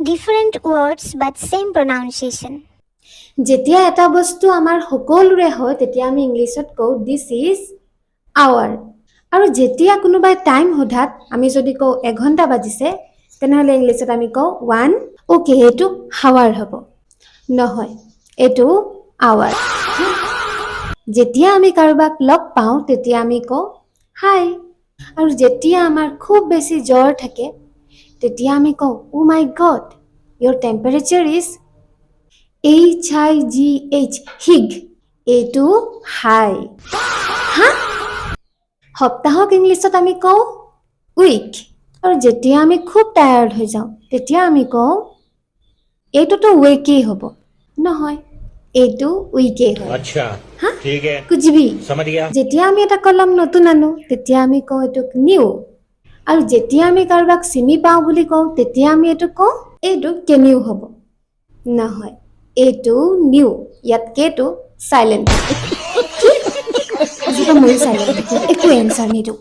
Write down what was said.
Different words but same pronunciation. যেতিয়া এটা বস্তু আমাৰ সকলোৰে হয় তেতিয়া আমি ইংলিছত কওঁ দিস ইজ আৱাৰ আৰু যেতিয়া কোনোবাই টাইম সোধাত আমি যদি কওঁ 1 ঘণ্টা বাজিছে তেনেহ'লে ইংলিছত আমি কওঁ 1 ওকে এইটো হাৱাৰ হ'ব নহয় এইটো আৱাৰ যেতিয়া আমি কাৰোবাক লগ পাওঁ তেতিয়া আমি কওঁ হাই আৰু যেতিয়া আমাৰ খুব বেছি জ্বৰ থাকে তেতিয়া আমি কওঁ oh my god your temperature is HIGH হিগ এইটো হাই হা সপ্তাহক ইংলিছত আমি কওঁ উইক আৰু যেতিয়া আমি খুব টায়াৰ্ড হৈ যাওঁ তেতিয়া আমি কওঁ এইটোতো উইকেই হ'ব নহয় এইটো উইকেই হয় अच्छा हाँ? ठीक है कुछ भी समझ गया যেতিয়া আমি এটা কলম নতুন আনো তেতিয়া আমি কওঁ এইটোক নিউ আৰু যেতিয়া আমি কাৰোবাক চিনি পাওঁ বুলি কওঁ তেতিয়া আমি এইটো কওঁ এইটো কেনিউ হ'ব নহয় এইটো নিউ ইয়াত কেটো সাইলেন্ট আজিতো মই সাইলেন্ট একো এনসাৰ নিদিওঁ